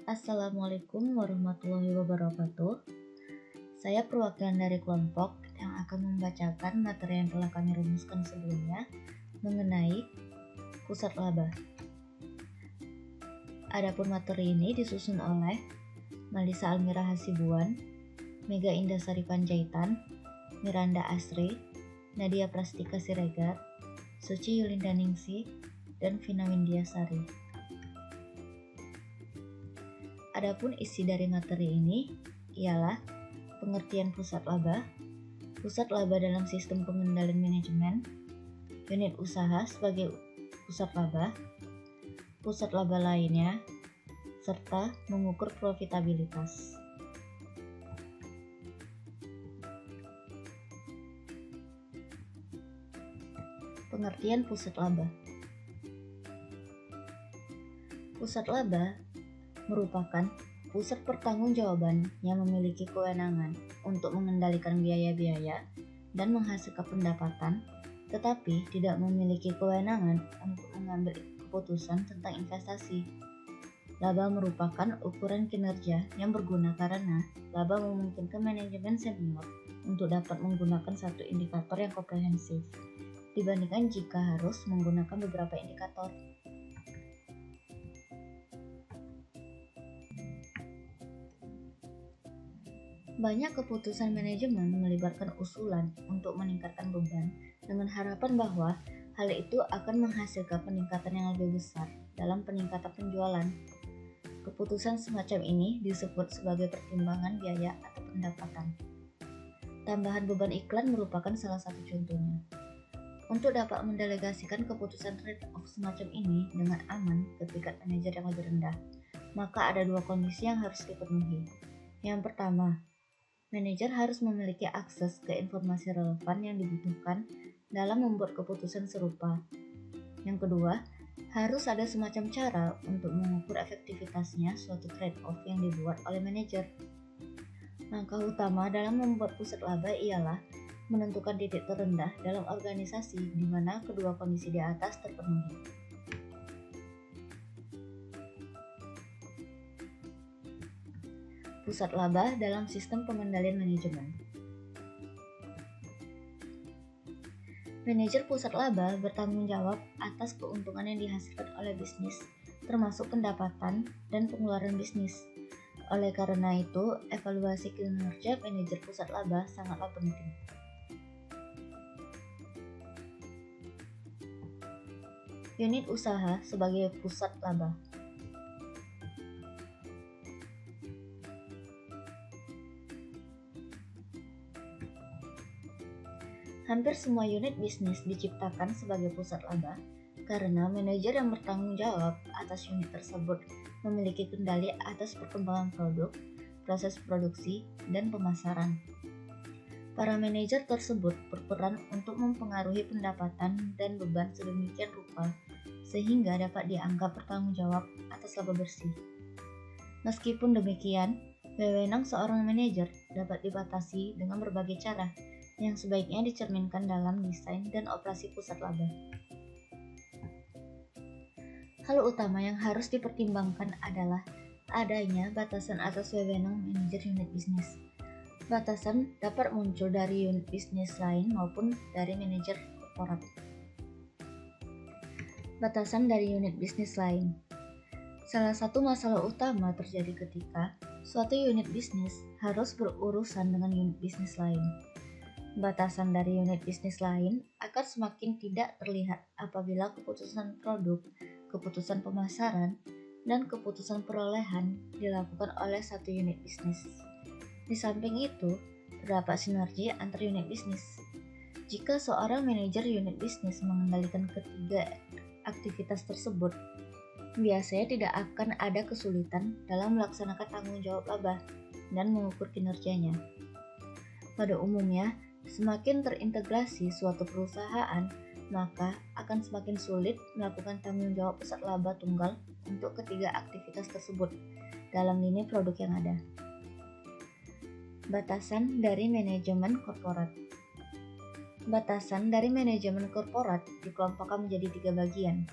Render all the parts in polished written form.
Assalamualaikum warahmatullahi wabarakatuh. Saya perwakilan dari kelompok yang akan membacakan materi yang telah kami rumuskan sebelumnya mengenai pusat laba. Adapun materi ini disusun oleh Malisa Almira Hasibuan, Mega Indasari Panjaitan, Miranda Asri, Nadia Prastika Siregar, Suci Yulinda Ningsih, dan Vina Windiasari. Adapun isi dari materi ini ialah pengertian pusat laba dalam sistem pengendalian manajemen, unit usaha sebagai pusat laba lainnya, serta mengukur profitabilitas. Pengertian pusat laba. Pusat laba merupakan pusat pertanggungjawaban yang memiliki kewenangan untuk mengendalikan biaya-biaya dan menghasilkan pendapatan, tetapi tidak memiliki kewenangan untuk mengambil keputusan tentang investasi. Laba merupakan ukuran kinerja yang berguna karena laba memungkinkan manajemen senior untuk dapat menggunakan satu indikator yang komprehensif dibandingkan jika harus menggunakan beberapa indikator. Banyak keputusan manajemen melibatkan usulan untuk meningkatkan beban dengan harapan bahwa hal itu akan menghasilkan peningkatan yang lebih besar dalam peningkatan penjualan. Keputusan semacam ini disebut sebagai pertimbangan biaya atau pendapatan. Tambahan beban iklan merupakan salah satu contohnya. Untuk dapat mendelegasikan keputusan trade-off semacam ini dengan aman ke tingkat manajer yang lebih rendah, maka ada dua kondisi yang harus dipenuhi. Yang pertama, manajer harus memiliki akses ke informasi relevan yang dibutuhkan dalam membuat keputusan serupa. Yang kedua, harus ada semacam cara untuk mengukur efektivitasnya suatu trade-off yang dibuat oleh manajer. Langkah utama dalam membuat pusat laba ialah menentukan titik terendah dalam organisasi di mana kedua kondisi di atas terpenuhi. Pusat laba dalam sistem pengendalian manajemen. Manajer pusat laba bertanggung jawab atas keuntungan yang dihasilkan oleh bisnis, termasuk pendapatan dan pengeluaran bisnis. Oleh karena itu, evaluasi kinerja manajer pusat laba sangatlah penting. Unit usaha sebagai pusat laba. Hampir semua unit bisnis diciptakan sebagai pusat laba karena manajer yang bertanggung jawab atas unit tersebut memiliki kendali atas perkembangan produk, proses produksi, dan pemasaran. Para manajer tersebut berperan untuk mempengaruhi pendapatan dan beban sedemikian rupa sehingga dapat dianggap bertanggung jawab atas laba bersih. Meskipun demikian, wewenang seorang manajer dapat dibatasi dengan berbagai cara yang sebaiknya dicerminkan dalam desain dan operasi pusat laba. Hal utama yang harus dipertimbangkan adalah adanya batasan atas wewenang manajer unit bisnis. Batasan dapat muncul dari unit bisnis lain maupun dari manajer korporat. Batasan dari unit bisnis lain. Salah satu masalah utama terjadi ketika suatu unit bisnis harus berurusan dengan unit bisnis lain. Batasan dari unit bisnis lain akan semakin tidak terlihat apabila keputusan produk, keputusan pemasaran, dan keputusan perolehan dilakukan oleh satu unit bisnis. Di samping itu, terdapat sinergi antar unit bisnis. Jika seorang manajer unit bisnis mengendalikan ketiga aktivitas tersebut, biasanya tidak akan ada kesulitan dalam melaksanakan tanggung jawab laba dan mengukur kinerjanya. Pada umumnya, semakin terintegrasi suatu perusahaan, maka akan semakin sulit melakukan tanggung jawab pusat laba tunggal untuk ketiga aktivitas tersebut dalam lini produk yang ada. Batasan dari manajemen korporat. Batasan dari manajemen korporat dikelompokkan menjadi 3 bagian,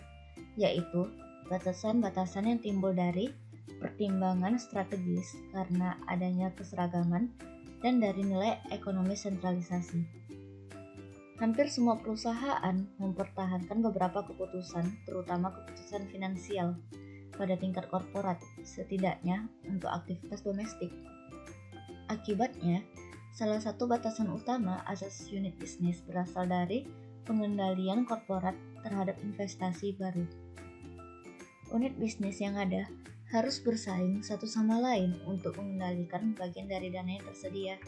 yaitu batasan-batasan yang timbul dari pertimbangan strategis karena adanya keseragaman, dan dari nilai ekonomi sentralisasi. Hampir semua perusahaan mempertahankan beberapa keputusan, terutama keputusan finansial, pada tingkat korporat, setidaknya untuk aktivitas domestik. Akibatnya, salah satu batasan utama asas unit bisnis berasal dari pengendalian korporat terhadap investasi baru. Unit bisnis yang ada harus bersaing satu sama lain untuk mengendalikan bagian dari dana yang tersedia.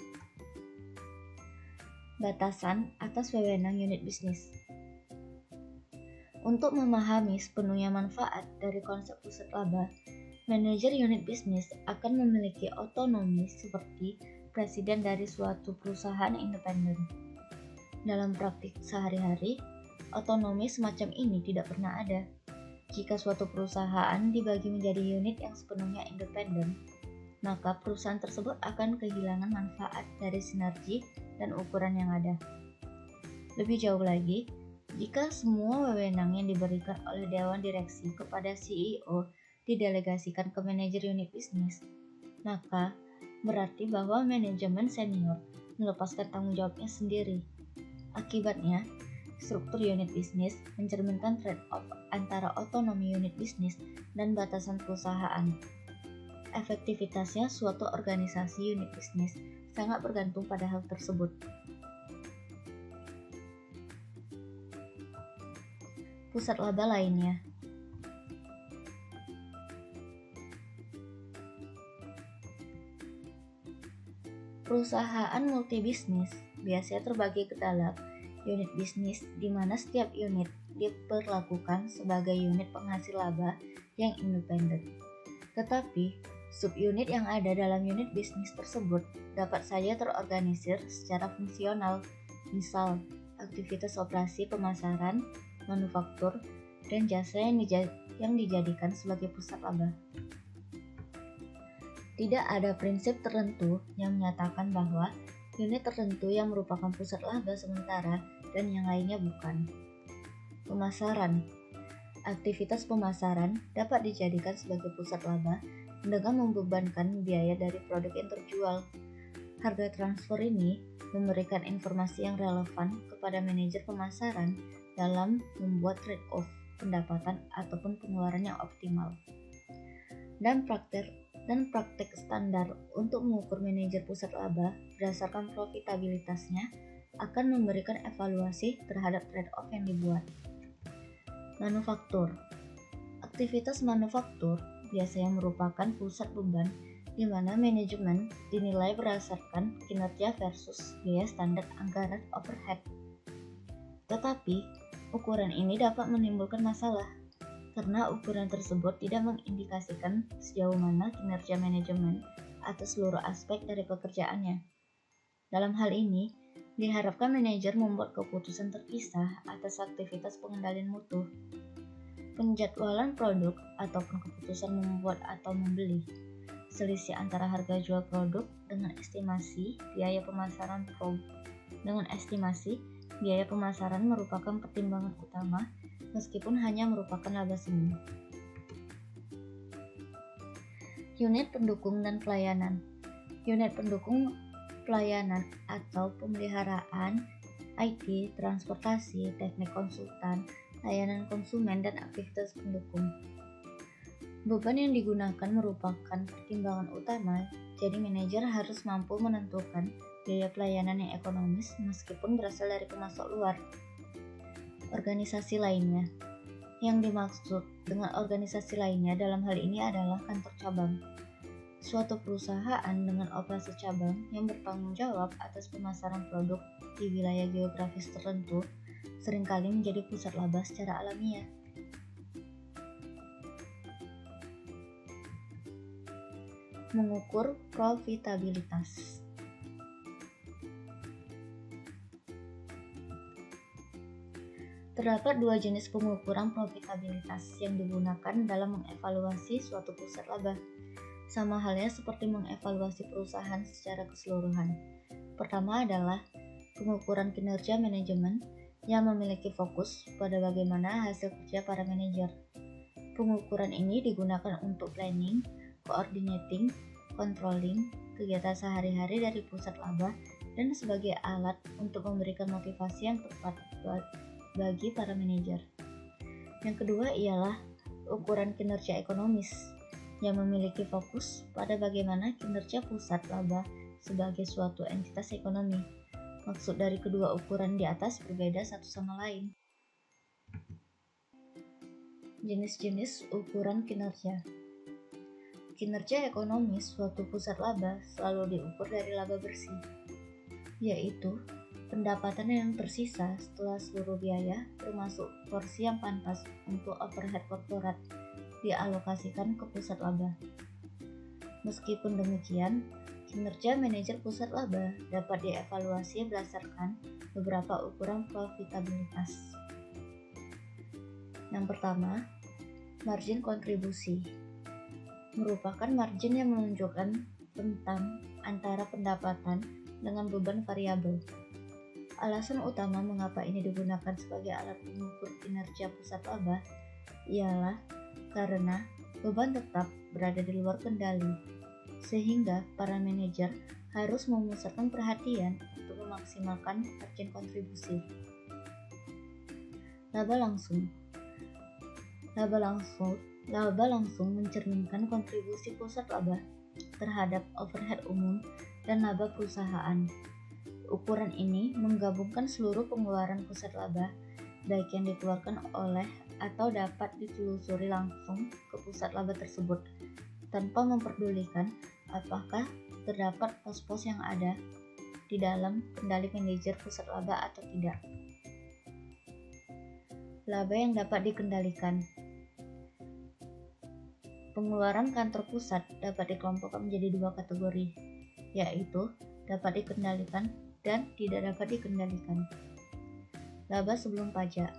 Batasan atas wewenang unit bisnis. Untuk memahami sepenuhnya manfaat dari konsep pusat laba, manajer unit bisnis akan memiliki otonomi seperti presiden dari suatu perusahaan independen. Dalam praktik sehari-hari, otonomi semacam ini tidak pernah ada. Jika suatu perusahaan dibagi menjadi unit yang sepenuhnya independen, maka perusahaan tersebut akan kehilangan manfaat dari sinergi dan ukuran yang ada. Lebih jauh lagi, jika semua wewenang yang diberikan oleh dewan direksi kepada CEO didelegasikan ke manajer unit bisnis, maka berarti bahwa manajemen senior melepaskan tanggung jawabnya sendiri. Akibatnya, struktur unit bisnis mencerminkan trade-off antara otonomi unit bisnis dan batasan perusahaan. Efektivitasnya suatu organisasi unit bisnis sangat bergantung pada hal tersebut. Pusat laba lainnya. Perusahaan multibisnis biasanya terbagi ke dalam unit bisnis di mana setiap unit diperlakukan sebagai unit penghasil laba yang independen. Tetapi, subunit yang ada dalam unit bisnis tersebut dapat saja terorganisir secara fungsional, misal aktivitas operasi pemasaran, manufaktur, dan jasa yang dijadikan sebagai pusat laba. Tidak ada prinsip tertentu yang menyatakan bahwa unit tertentu yang merupakan pusat laba sementara dan yang lainnya bukan. Pemasaran. Aktivitas pemasaran dapat dijadikan sebagai pusat laba dengan membebankan biaya dari produk yang terjual. Harga transfer ini memberikan informasi yang relevan kepada manajer pemasaran dalam membuat trade-off pendapatan ataupun pengeluaran yang optimal. Dan praktek standar untuk mengukur manajer pusat laba berdasarkan profitabilitasnya akan memberikan evaluasi terhadap trade-off yang dibuat. Manufaktur. Aktivitas manufaktur biasanya merupakan pusat beban di mana manajemen dinilai berdasarkan kinerja versus biaya standar anggaran overhead. Tetapi, ukuran ini dapat menimbulkan masalah karena ukuran tersebut tidak mengindikasikan sejauh mana kinerja manajemen atas seluruh aspek dari pekerjaannya. Dalam hal ini, diharapkan manajer membuat keputusan terpisah atas aktivitas pengendalian mutu, penjadwalan produk, ataupun keputusan membuat atau membeli, selisih antara harga jual produk dengan estimasi biaya pemasaran merupakan pertimbangan utama meskipun hanya merupakan laba semu. Unit pendukung dan pelayanan. Unit pendukung pelayanan atau pemeliharaan, IT, transportasi, teknik konsultan, layanan konsumen, dan aktivitas pendukung. Beban yang digunakan merupakan pertimbangan utama, jadi manajer harus mampu menentukan biaya pelayanan yang ekonomis meskipun berasal dari pemasok luar. Organisasi lainnya. Yang dimaksud dengan organisasi lainnya dalam hal ini adalah kantor cabang. Suatu perusahaan dengan operasi cabang yang bertanggung jawab atas pemasaran produk di wilayah geografis tertentu seringkali menjadi pusat laba secara alamiah. Mengukur profitabilitas. Terdapat dua jenis pengukuran profitabilitas yang digunakan dalam mengevaluasi suatu pusat laba, sama halnya seperti mengevaluasi perusahaan secara keseluruhan. Pertama adalah pengukuran kinerja manajemen yang memiliki fokus pada bagaimana hasil kerja para manajer. Pengukuran ini digunakan untuk planning, coordinating, controlling kegiatan sehari-hari dari pusat laba, dan sebagai alat untuk memberikan motivasi yang tepat bagi para manajer. Yang kedua ialah ukuran kinerja ekonomis yang memiliki fokus pada bagaimana kinerja pusat laba sebagai suatu entitas ekonomi. Maksud dari kedua ukuran di atas berbeda satu sama lain. Jenis-jenis ukuran kinerja. Kinerja ekonomis suatu pusat laba selalu diukur dari laba bersih, yaitu pendapatan yang tersisa setelah seluruh biaya termasuk porsi yang pantas untuk overhead korporat dialokasikan ke pusat laba. Meskipun demikian, kinerja manajer pusat laba dapat dievaluasi berdasarkan beberapa ukuran profitabilitas. Yang pertama, margin kontribusi merupakan margin yang menunjukkan rentang antara pendapatan dengan beban variabel. Alasan utama mengapa ini digunakan sebagai alat mengukur kinerja pusat laba ialah karena beban tetap berada di luar kendali, sehingga para manajer harus memusatkan perhatian untuk memaksimalkan margin kontribusi. Laba langsung mencerminkan kontribusi pusat laba terhadap overhead umum dan laba perusahaan. Ukuran ini menggabungkan seluruh pengeluaran pusat laba, baik yang dikeluarkan oleh atau dapat ditelusuri langsung ke pusat laba tersebut, tanpa memperdulikan apakah terdapat pos-pos yang ada di dalam kendali manajer pusat laba atau tidak. Laba yang dapat dikendalikan. Pengeluaran kantor pusat dapat dikelompokkan menjadi dua kategori, yaitu dapat dikendalikan dan tidak dapat dikendalikan. Laba sebelum pajak.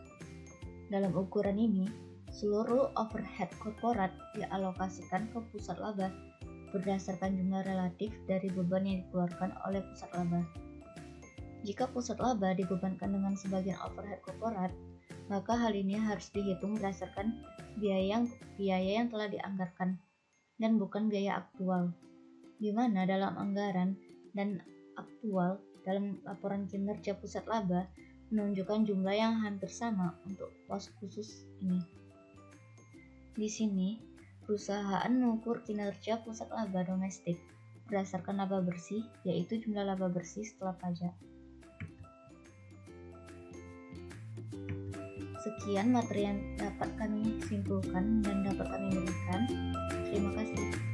Dalam ukuran ini, seluruh overhead korporat dialokasikan ke pusat laba berdasarkan jumlah relatif dari beban yang dikeluarkan oleh pusat laba. Jika pusat laba dibebankan dengan sebagian overhead korporat, maka hal ini harus dihitung berdasarkan biaya yang telah dianggarkan dan bukan biaya aktual, di mana dalam anggaran dan aktual dalam laporan kinerja pusat laba menunjukkan jumlah yang hampir sama untuk pos khusus ini. Di sini, perusahaan mengukur kinerja pusat laba domestik berdasarkan laba bersih, yaitu jumlah laba bersih setelah pajak. Sekian materi yang dapat kami simpulkan dan dapat kami berikan. Terima kasih.